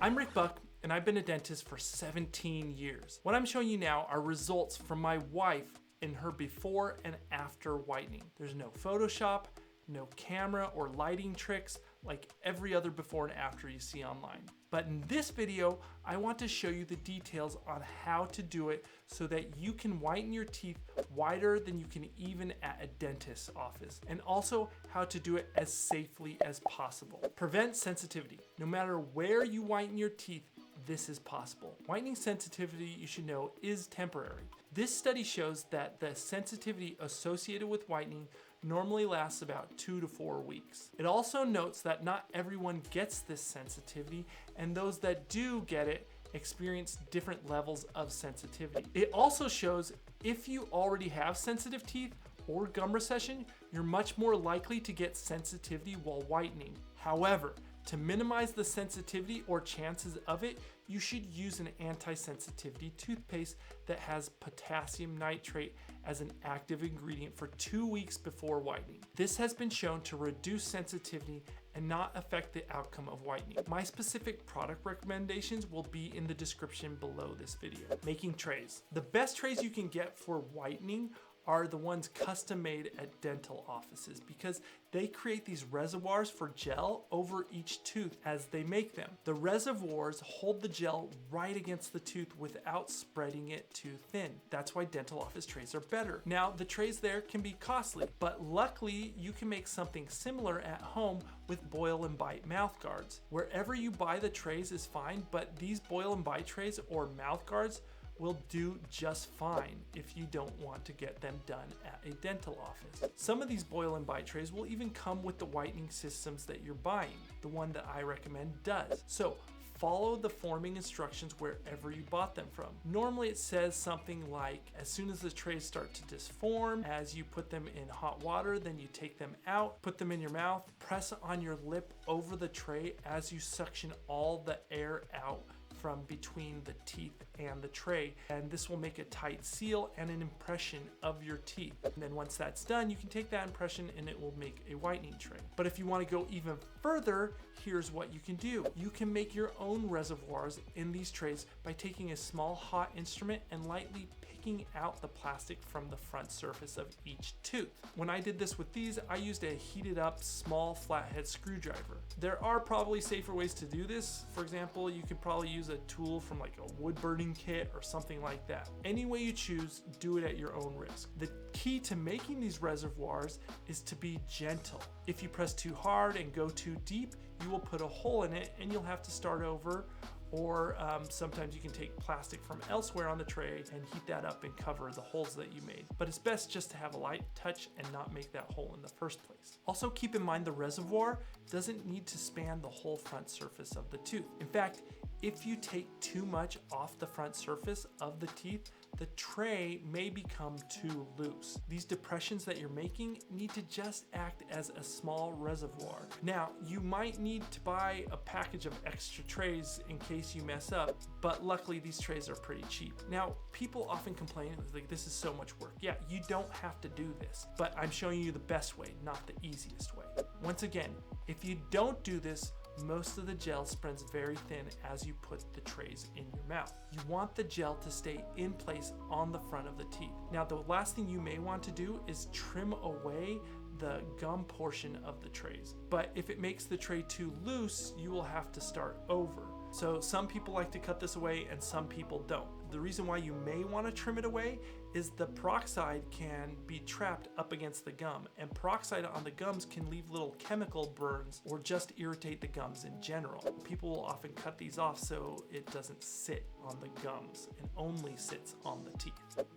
I'm Rick Buck, and I've been a dentist for 17 years. What I'm showing you now are results from my wife in her before and after whitening. There's no Photoshop, no camera or lighting tricks like every other before and after you see online. But in this video, I want to show you the details on how to do it so that you can whiten your teeth whiter than you can even at a dentist's office, and also how to do it as safely as possible. Prevent sensitivity. No matter where you whiten your teeth, this is possible. Whitening sensitivity, you should know, is temporary. This study shows that the sensitivity associated with whitening normally lasts about 2 to 4 weeks. It also notes that not everyone gets this sensitivity, and those that do get it experience different levels of sensitivity. It also shows if you already have sensitive teeth or gum recession, you're much more likely to get sensitivity while whitening. However, to minimize the sensitivity or chances of it, you should use an anti-sensitivity toothpaste that has potassium nitrate as an active ingredient for 2 weeks before whitening. This has been shown to reduce sensitivity and not affect the outcome of whitening. My specific product recommendations will be in the description below this video. Making trays. The best trays you can get for whitening are the ones custom made at dental offices because they create these reservoirs for gel over each tooth as they make them. The reservoirs hold the gel right against the tooth without spreading it too thin. That's why dental office trays are better. Now, the trays there can be costly, but luckily you can make something similar at home with boil and bite mouth guards. Wherever you buy the trays is fine, but these boil and bite trays or mouth guards will do just fine if you don't want to get them done at a dental office. Some of these boil and bite trays will even come with the whitening systems that you're buying. The one that I recommend does. So follow the forming instructions wherever you bought them from. Normally it says something like, as soon as the trays start to disform, as you put them in hot water, then you take them out, put them in your mouth, press on your lip over the tray as you suction all the air out from between the teeth and the tray, and this will make a tight seal and an impression of your teeth. And then once that's done, you can take that impression and it will make a whitening tray. But if you want to go even further, here's what you can do. You can make your own reservoirs in these trays by taking a small hot instrument and lightly picking out the plastic from the front surface of each tooth. When I did this with these, I used a heated up small flathead screwdriver. There are probably safer ways to do this. For example, you could probably use a tool from like a wood burning kit or something like that. Any way you choose, do it at your own risk. The key to making these reservoirs is to be gentle. If you press too hard and go too deep, you will put a hole in it and you'll have to start over. Or sometimes you can take plastic from elsewhere on the tray and heat that up and cover the holes that you made. But it's best just to have a light touch and not make that hole in the first place. Also keep in mind the reservoir doesn't need to span the whole front surface of the tooth. In fact, if you take too much off the front surface of the teeth, the tray may become too loose. These depressions that you're making need to just act as a small reservoir. Now, you might need to buy a package of extra trays in case you mess up, but luckily these trays are pretty cheap. Now, people often complain, like, this is so much work. Yeah, you don't have to do this, but I'm showing you the best way, not the easiest way. Once again, if you don't do this, most of the gel spreads very thin as you put the trays in your mouth. You want the gel to stay in place on the front of the teeth. Now, the last thing you may want to do is trim away the gum portion of the trays. But if it makes the tray too loose, you will have to start over. So some people like to cut this away and some people don't. The reason why you may want to trim it away is the peroxide can be trapped up against the gum, and peroxide on the gums can leave little chemical burns or just irritate the gums in general. People will often cut these off so it doesn't sit on the gums and only sits on the teeth.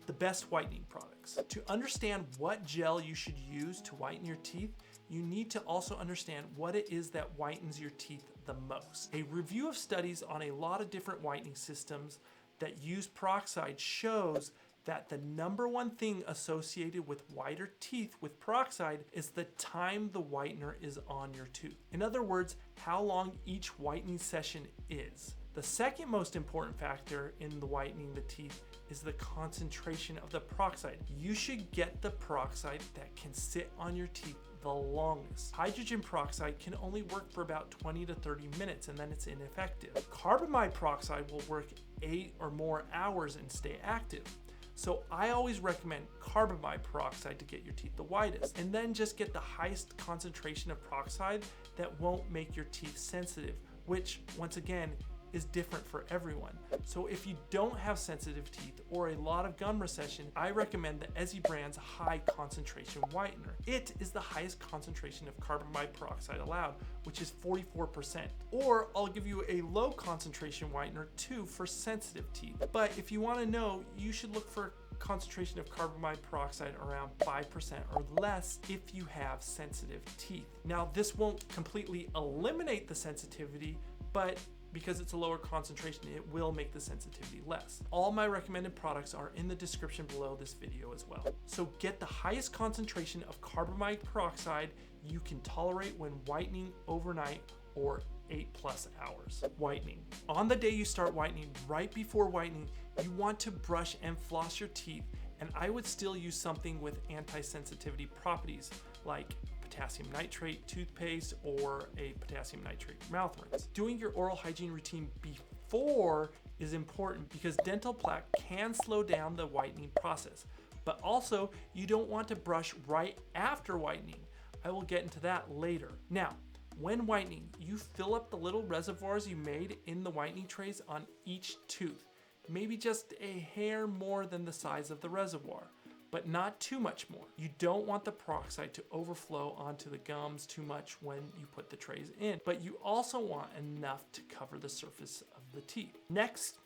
The best whitening products. To understand what gel you should use to whiten your teeth, you need to also understand what it is that whitens your teeth the most. A review of studies on a lot of different whitening systems that use peroxide shows that the number one thing associated with whiter teeth with peroxide is the time the whitener is on your tooth. In other words, how long each whitening session is. The second most important factor in the whitening the teeth is the concentration of the peroxide. You should get the peroxide that can sit on your teeth the longest. Hydrogen peroxide can only work for about 20 to 30 minutes and then it's ineffective. Carbamide peroxide will work 8 or more hours and stay active. So I always recommend carbamide peroxide to get your teeth the whitest, and then just get the highest concentration of peroxide that won't make your teeth sensitive, which once again is different for everyone. So if you don't have sensitive teeth or a lot of gum recession, I recommend the Ezzy brand's high concentration whitener. It is the highest concentration of carbamide peroxide allowed, which is 44%. Or I'll give you a low concentration whitener too for sensitive teeth. But if you want to know, you should look for concentration of carbamide peroxide around 5% or less if you have sensitive teeth. Now, this won't completely eliminate the sensitivity, but because it's a lower concentration, it will make the sensitivity less. All my recommended products are in the description below this video as well. So get the highest concentration of carbamide peroxide you can tolerate when whitening overnight or 8+ hours. Whitening. On the day you start whitening, right before whitening, you want to brush and floss your teeth, and I would still use something with anti-sensitivity properties like potassium nitrate toothpaste or a potassium nitrate mouth rinse. Doing your oral hygiene routine before is important because dental plaque can slow down the whitening process, but also you don't want to brush right after whitening. I will get into that later. Now, when whitening, you fill up the little reservoirs you made in the whitening trays on each tooth, maybe just a hair more than the size of the reservoir, but not too much more. You don't want the peroxide to overflow onto the gums too much when you put the trays in, but you also want enough to cover the surface of the teeth. Next,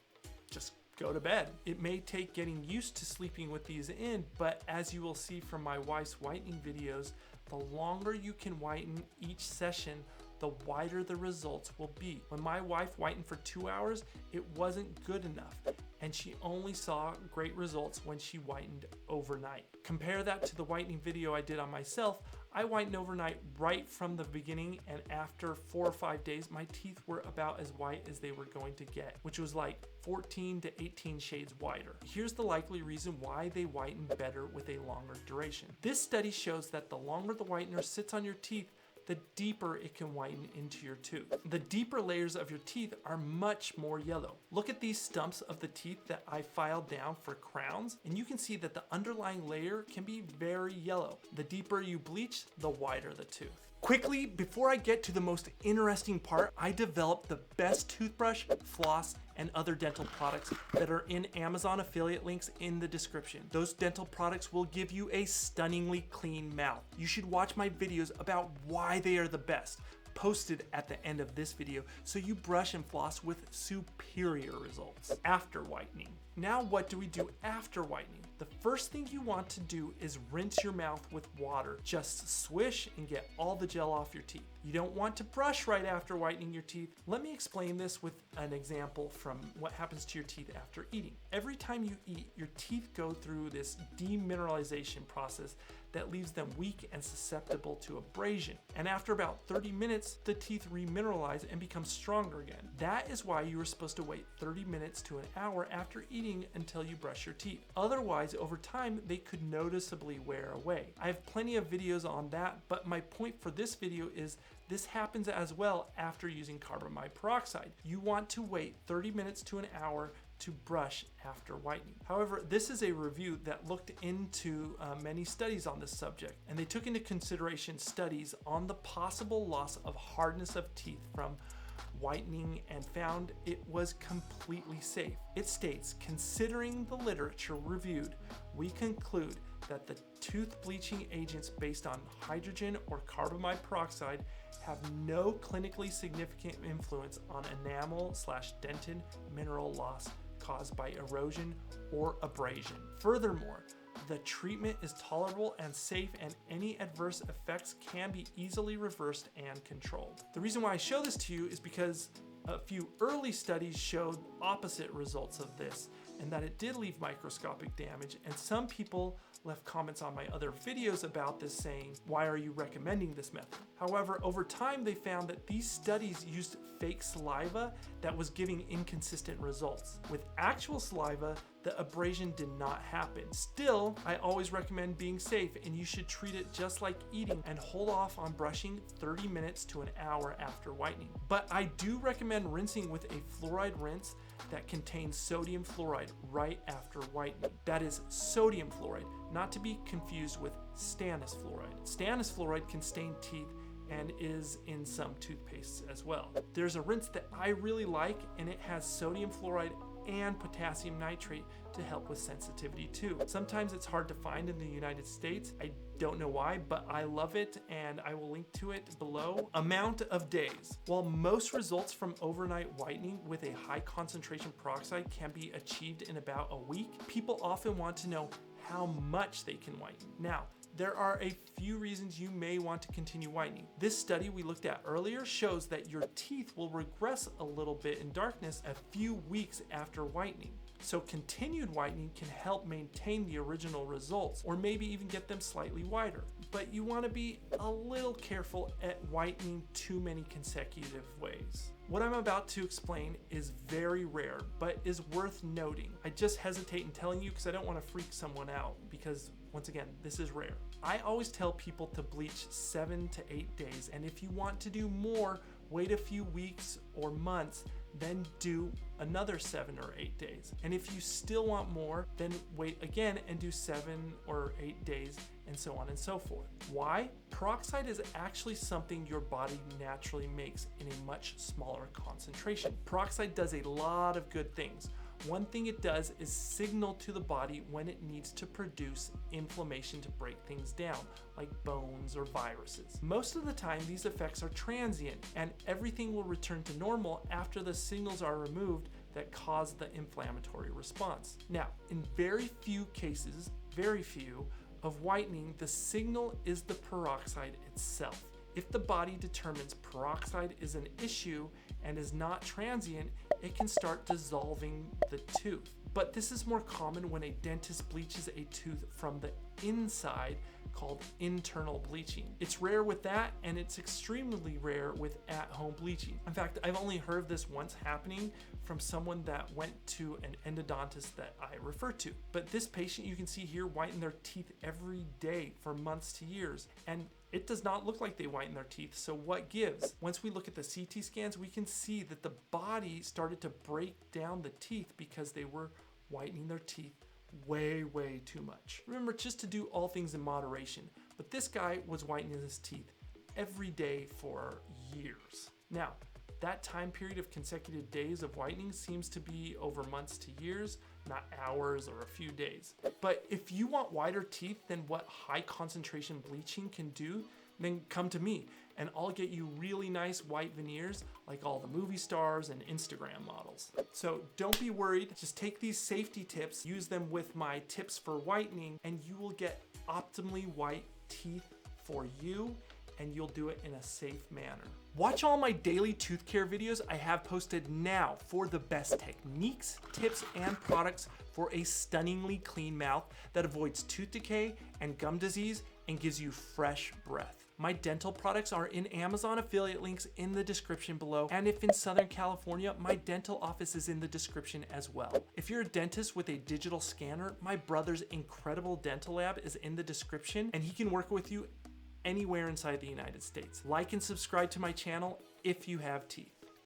just go to bed. It may take getting used to sleeping with these in, but as you will see from my wife's whitening videos, the longer you can whiten each session, the wider the results will be. When my wife whitened for 2 hours, it wasn't good enough, and she only saw great results when she whitened overnight. Compare that to the whitening video I did on myself. I whitened overnight right from the beginning, and after 4 or 5 days, my teeth were about as white as they were going to get, which was like 14 to 18 shades whiter. Here's the likely reason why they whiten better with a longer duration. This study shows that the longer the whitener sits on your teeth, the deeper it can whiten into your tooth. The deeper layers of your teeth are much more yellow. Look at these stumps of the teeth that I filed down for crowns, and you can see that the underlying layer can be very yellow. The deeper you bleach, the whiter the tooth. Quickly, before I get to the most interesting part, I developed the best toothbrush, floss, and other dental products that are in Amazon affiliate links in the description. Those dental products will give you a stunningly clean mouth. You should watch my videos about why they are the best, posted at the end of this video, so you brush and floss with superior results. After whitening. Now what do we do after whitening? The first thing you want to do is rinse your mouth with water. Just swish and get all the gel off your teeth. You don't want to brush right after whitening your teeth. Let me explain this with an example from what happens to your teeth after eating. Every time you eat, your teeth go through this demineralization process that leaves them weak and susceptible to abrasion. And after about 30 minutes, the teeth remineralize and become stronger again. That is why you are supposed to wait 30 minutes to an hour after eating until you brush your teeth. Otherwise, over time, they could noticeably wear away. I have plenty of videos on that, but my point for this video is this happens as well after using carbamide peroxide. You want to wait 30 minutes to an hour to brush after whitening. However, this is a review that looked into many studies on this subject, and they took into consideration studies on the possible loss of hardness of teeth from whitening and found it was completely safe. It states, considering the literature reviewed, we conclude that the tooth bleaching agents based on hydrogen or carbamide peroxide have no clinically significant influence on enamel/dentin mineral loss caused by erosion or abrasion. Furthermore, the treatment is tolerable and safe, and any adverse effects can be easily reversed and controlled. The reason why I show this to you is because a few early studies showed opposite results of this, and that it did leave microscopic damage, and some people left comments on my other videos about this saying, why are you recommending this method? However, over time they found that these studies used fake saliva that was giving inconsistent results. With actual saliva, the abrasion did not happen. Still, I always recommend being safe, and you should treat it just like eating and hold off on brushing 30 minutes to an hour after whitening. But I do recommend rinsing with a fluoride rinse that contains sodium fluoride right after whitening. That is sodium fluoride, not to be confused with stannous fluoride. Stannous fluoride can stain teeth and is in some toothpastes as well. There's a rinse that I really like, and it has sodium fluoride and potassium nitrate to help with sensitivity too. Sometimes it's hard to find in the United States. I don't know why, but I love it, and I will link to it below. Amount of days. While most results from overnight whitening with a high concentration peroxide can be achieved in about a week, people often want to know how much they can whiten. Now, there are a few reasons you may want to continue whitening. This study we looked at earlier shows that your teeth will regress a little bit in darkness a few weeks after whitening. So continued whitening can help maintain the original results, or maybe even get them slightly whiter. But you want to be a little careful at whitening too many consecutive ways. What I'm about to explain is very rare, but is worth noting. I just hesitate in telling you because I don't want to freak someone out, because once again, this is rare. I always tell people to bleach 7 to 8 days, and if you want to do more, wait a few weeks or months, then do another 7 or 8 days. And if you still want more, then wait again and do 7 or 8 days, and so on and so forth. Why? Peroxide is actually something your body naturally makes in a much smaller concentration. Peroxide does a lot of good things. One thing it does is signal to the body when it needs to produce inflammation to break things down, like bones or viruses. Most of the time, these effects are transient, and everything will return to normal after the signals are removed that cause the inflammatory response. Now, in very few cases, of whitening, the signal is the peroxide itself. If the body determines peroxide is an issue and is not transient, it can start dissolving the tooth. But this is more common when a dentist bleaches a tooth from the inside, called internal bleaching. It's rare with that, and it's extremely rare with at-home bleaching. In fact, I've only heard of this once happening from someone that went to an endodontist that I refer to. But this patient, you can see here, whitened their teeth every day for months to years, and it does not look like they whiten their teeth, so what gives? Once we look at the CT scans, we can see that the body started to break down the teeth because they were whitening their teeth way too much. Remember, just to do all things in moderation, but this guy was whitening his teeth every day for years. Now, that time period of consecutive days of whitening seems to be over months to years, not hours or a few days. But if you want whiter teeth than what high concentration bleaching can do, then come to me and I'll get you really nice white veneers like all the movie stars and Instagram models. So don't be worried, just take these safety tips, use them with my tips for whitening, and you will get optimally white teeth for you, and you'll do it in a safe manner. Watch all my daily tooth care videos I have posted now for the best techniques, tips, and products for a stunningly clean mouth that avoids tooth decay and gum disease and gives you fresh breath. My dental products are in Amazon affiliate links in the description below, and if in Southern California, my dental office is in the description as well. If you're a dentist with a digital scanner, my brother's incredible dental lab is in the description, and he can work with you anywhere inside the United States. Like and subscribe to my channel if you have teeth.